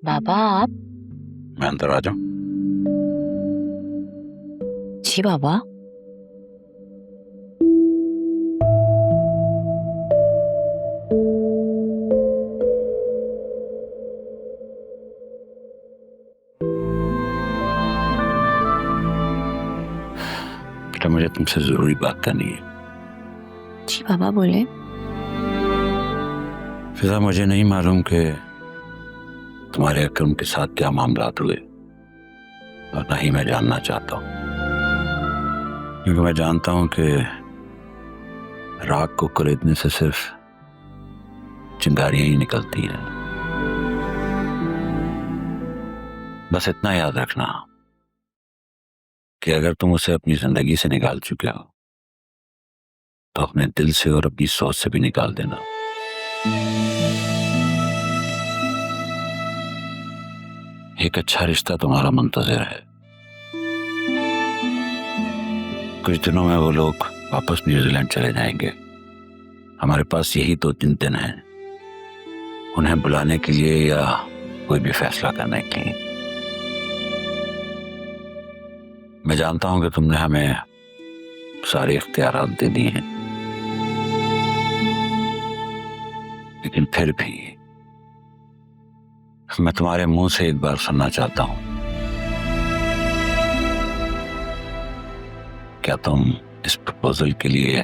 बाबा आप? मैं अंदर आ जाऊं? जी बाबा। बेटा मुझे तुमसे जरूरी बात करनी है। जी बाबा बोले। फिजा मुझे नहीं मालूम कि तुम्हारे अकरम के साथ क्या मामलात हुए और ना ही मैं जानना चाहता हूँ, क्योंकि मैं जानता हूँ कि राख को खरीदने से सिर्फ चिंगारियां ही निकलती हैं। बस इतना याद रखना कि अगर तुम उसे अपनी जिंदगी से निकाल चुके हो तो अपने दिल से और अपनी सोच से भी निकाल देना। एक अच्छा रिश्ता तुम्हारा मुंतज़िर है। कुछ दिनों में वो लोग वापस न्यूजीलैंड चले जाएंगे। हमारे पास यही 2-3 दिन हैं उन्हें बुलाने के लिए या कोई भी फैसला करने के लिए। मैं जानता हूं कि तुमने हमें सारे इख्तियारात दे दिए हैं, लेकिन फिर भी मैं तुम्हारे मुंह से एक बार सुनना चाहता हूं, क्या तुम इस प्रपोजल के लिए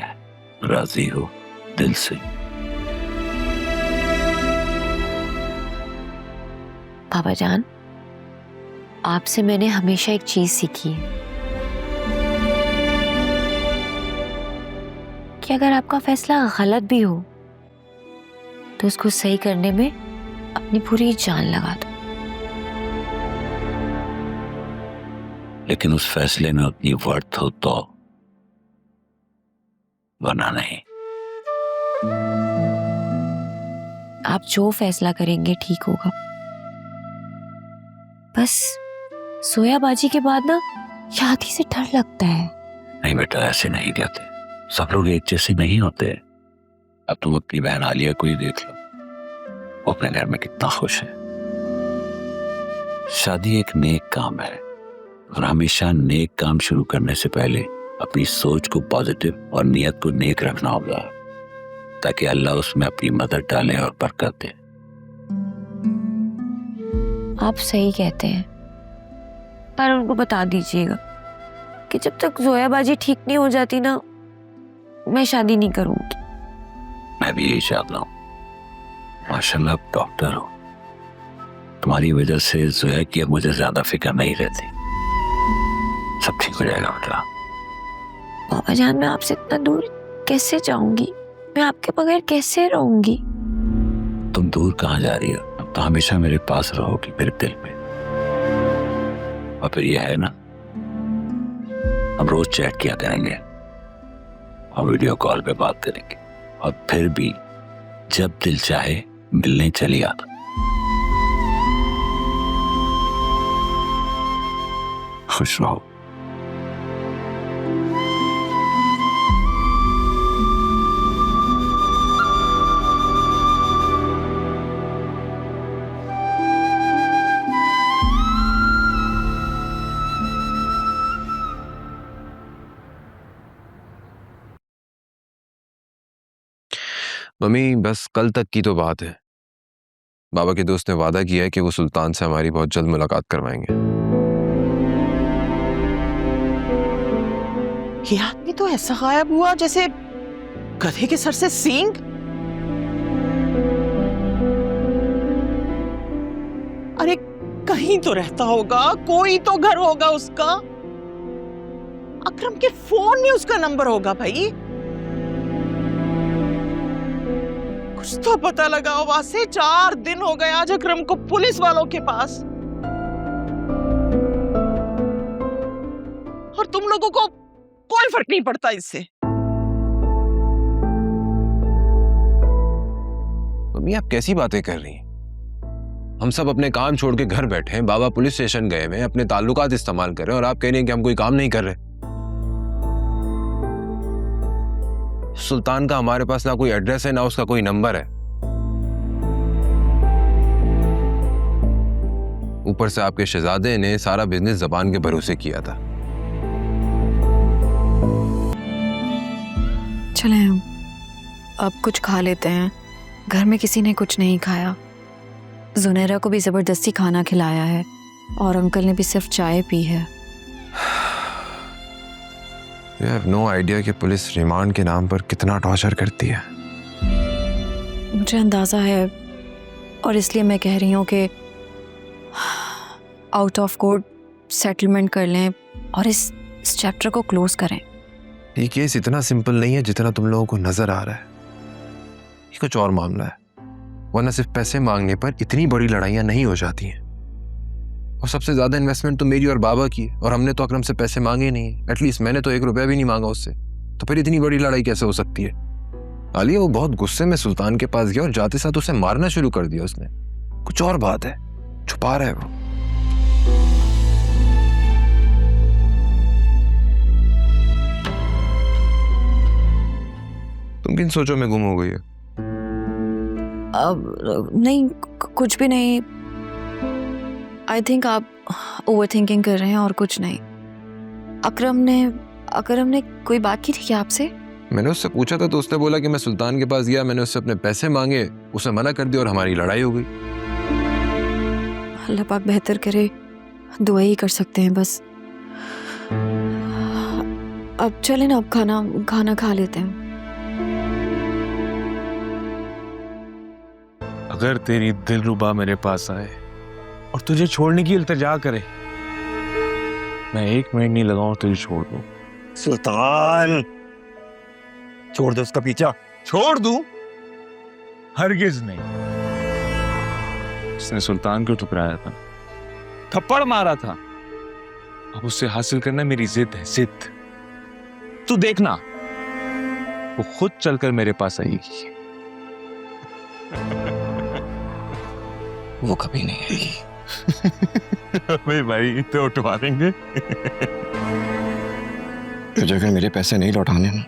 राजी हो दिल से? बाबा जान, आपसे मैंने हमेशा एक चीज सीखी है कि अगर आपका फैसला गलत भी हो तो उसको सही करने में अपनी पूरी जान लगा दो। लेकिन उस फैसले में उतनी वर्थ हो तो, वरना नहीं। आप जो फैसला करेंगे ठीक होगा। बस सोयाबाजी के बाद ना शादी से डर लगता है। नहीं बेटा, ऐसे नहीं कहते। सब लोग एक जैसे नहीं होते। अब तुम अपनी बहन आलिया को ही देख लो, वो अपने घर में कितना खुश है। शादी एक नेक काम है और हमेशा नेक काम शुरू करने से पहले अपनी सोच को पॉजिटिव और नियत को नेक रखना होगा, ताकि अल्लाह उसमें अपनी मदद डाले और बरकत दे। आप सही कहते हैं, पर उनको बता दीजिएगा कि जब तक जोयाबाजी ठीक नहीं हो जाती ना, मैं शादी नहीं करूंगी। मैं भी यही चाहता हूँ। माशाल्लाह आप डॉक्टर हो, तुम्हारी वजह से जोया की अब मुझे ज्यादा फिक्र नहीं रहती। सब ठीक हो जाएगा बेटा। बाबा जान, मैं आपसे इतना दूर कैसे जाऊंगी? मैं आपके बगैर कैसे रहूंगी? तुम दूर कहाँ जा रही हो? अब तो हमेशा मेरे पास रहोगी, मेरे दिल में। और फिर यह है ना, हम रोज चैट किया करेंगे और वीडियो कॉल पे बात करेंगे, और फिर भी जब दिल चाहे मिलने चली आना। खुश रहो। मम्मी, बस कल तक की तो बात है। बाबा के दोस्त ने वादा किया है कि वो सुल्तान से हमारी बहुत जल्द मुलाकात करवाएंगे। ये आदमी तो ऐसा गायब हुआ जैसे गधे के सर से सींग। अरे कहीं तो रहता होगा, कोई तो घर होगा उसका। अकरम के फोन में उसका नंबर होगा भाई। कुछ तो पता लगाओ। वहां से 4 दिन हो गए आज अकरम को पुलिस वालों के पास, और तुम लोगों को कोई फर्क नहीं पड़ता इससे। मम्मी, आप कैसी बातें कर रही हैं? हम सब अपने काम छोड़ के घर बैठे हैं, बाबा पुलिस स्टेशन गए हुए हैं, अपने ताल्लुकात इस्तेमाल कर रहे हैं, और आप कह रही हैं कि हम कोई काम नहीं कर रहे। सुल्तान का हमारे पास ना कोई एड्रेस है, ना उसका कोई नंबर है। ऊपर से आपके शहजादे ने सारा बिजनेस जबान के भरोसे किया था। चलें हम अब कुछ खा लेते हैं। घर में किसी ने कुछ नहीं खाया। जुनैरा को भी जबरदस्ती खाना खिलाया है और अंकल ने भी सिर्फ चाय पी है। You have no idea कि पुलिस रिमांड के नाम पर कितना टॉर्चर करती है। मुझे अंदाजा है और इसलिए मैं कह रही हूँ कि आउट ऑफ कोर्ट सेटलमेंट कर लें और इस चैप्टर को क्लोज करें। ये केस इतना सिंपल नहीं है जितना तुम लोगों को नजर आ रहा है। ये कुछ और मामला है, वरना सिर्फ पैसे मांगने पर इतनी बड़ी लड़ाइयां नहीं हो जाती हैं। और सबसे ज्यादा इन्वेस्टमेंट तो मेरी और बाबा की है, और हमने तो अकरम से पैसे मांगे नहीं। एटलीस्ट मैंने तो 1 रुपया भी नहीं मांगा उससे, तो फिर इतनी बड़ी लड़ाई कैसे हो सकती है? आलिया वो बहुत गुस्से में सुल्तान के पास गया और जाते साथ उसे मारना शुरू कर दिया उसने। कुछ और बात है, छुपा रहा है वो। तुम किन सोचों में गुम हो गई है? अब नहीं, कुछ भी नहीं। आई थिंक आप ओवर थिंकिंग कर रहे हैं और कुछ नहीं। अकरम ने कोई बात की थी क्या आपसे? मैंने उससे पूछा था तो उसने बोला कि मैं सुल्तान के पास गया, मैंने उससे अपने पैसे मांगे, उसने मना कर दिया और हमारी लड़ाई हो गई। अल्लाह पाक बेहतर करे, दुआ ही कर सकते हैं बस। अब चलें ना, अब खाना खा लेते हैं। अगर तेरी दिलरुबा मेरे पास आए और तुझे छोड़ने की इल्तिजा करे, मैं 1 मिनट नहीं लगाऊं तुझे छोड़ दूं। सुल्तान, छोड़ दो उसका पीछा। छोड़ दूं? हरगिज नहीं। उसने सुल्तान को ठुकराया था, थप्पड़ मारा था। अब उससे हासिल करना मेरी जिद है, जिद। तू देखना, वो खुद चलकर मेरे पास आएगी। वो कभी नहीं आएगी। भाई तो उठवा देंगे। तुझे अगर मेरे पैसे नहीं लौटाने ना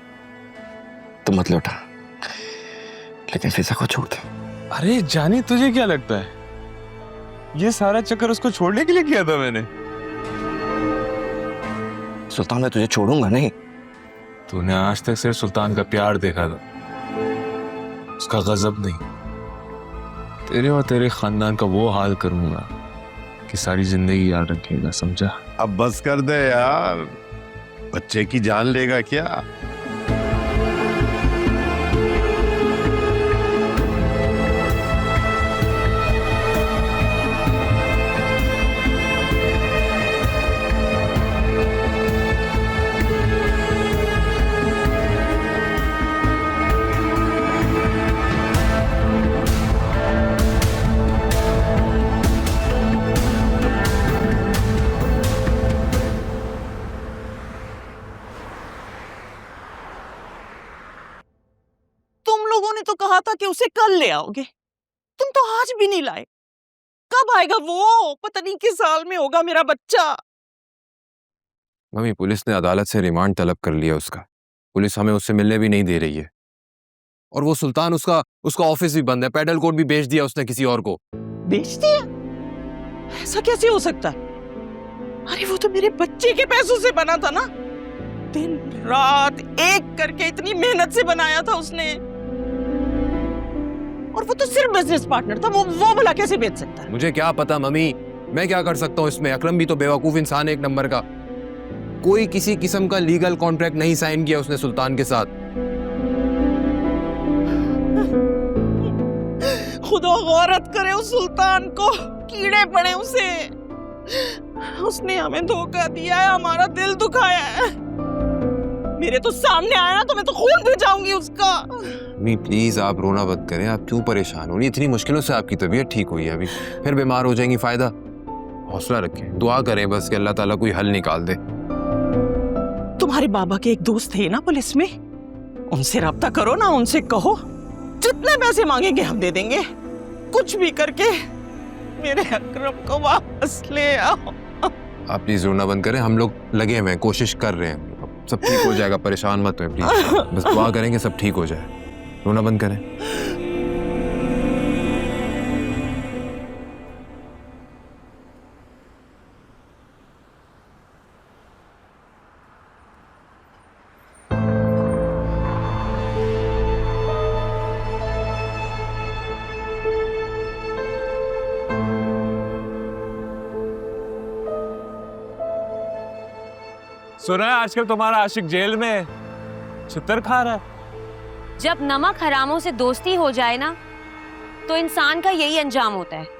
तो मत लौटा, लेकिन फिजा को छोड़ दे। अरे जानी, तुझे क्या लगता है ये सारा चक्कर उसको छोड़ने के लिए किया था मैंने? सुल्तान, मैं तुझे छोड़ूंगा नहीं। तूने आज तक सिर्फ सुल्तान का प्यार देखा था, उसका गजब नहीं। तेरे और तेरे खानदान का वो हाल करूंगा कि सारी जिंदगी याद रखेगा, समझा? अब बस कर दे यार, बच्चे की जान लेगा क्या? तो कहा था कि उसे कल ले आओगे, तुम तो आज भी नहीं लाए। कब आएगा वो? पता नहीं किस साल में होगा मेरा बच्चा। मम्मी, पुलिस ने अदालत से रिमांड तलब कर लिया उसका। पुलिस हमें उससे मिलने भी नहीं दे रही है। और वो सुल्तान, उसका ऑफिस भी बंद है, पेडल कोर्ट भी बेच दिया उसने किसी और को। बेच दिया? ऐसा कैसे हो सकता है? अरे वो तो मेरे बच्चे के पैसों से बना था ना। दिन रात एक करके इतनी मेहनत से बनाया था उसने। और वो तो सिर्फ बिजनेस पार्टनर था, वो भला कैसे बेच सकता है? मुझे क्या पता मम्मी, मैं क्या कर सकता हूँ इसमें? अकरम भी तो बेवकूफ इंसान है 1 नंबर का। कोई किसी किस्म का लीगल कॉन्ट्रैक्ट नहीं साइन किया उसने सुल्तान के साथ। खुदा गौरत करे उस सुल्तान को, कीड़े पड़े उसे। उसने हमें धोखा दिया है, हमारा दिल दुखाया है। मेरे तो सामने आया तो मैं तो खून पी जाऊंगी उसका। मम्मी प्लीज, आप रोना बंद करें। आप क्यों परेशान हो रही? इतनी मुश्किलों से आपकी तबीयत ठीक हुई है, अभी फिर बीमार हो जाएंगी। फायदा? हौसला रखें, दुआ करें बस कि अल्लाह ताला कोई हल निकाल दे। तुम्हारे बाबा के एक दोस्त थे ना पुलिस में, उनसे रब्ता करो ना, उनसे कहो जितने पैसे मांगेंगे हम दे देंगे। कुछ भी करके मेरे अकरम को वापस ले आओ। आप प्लीज रोना बंद करें, हम लोग लगे हुए हैं, कोशिश कर रहे हैं, सब ठीक हो जाएगा। परेशान मत हो प्लीज, बस दुआ करेंगे सब ठीक हो जाए। रोना बंद करें। सुना है आजकल तुम्हारा आशिक जेल में छितर खा रहा है। जब नमक हरामों से दोस्ती हो जाए ना, तो इंसान का यही अंजाम होता है।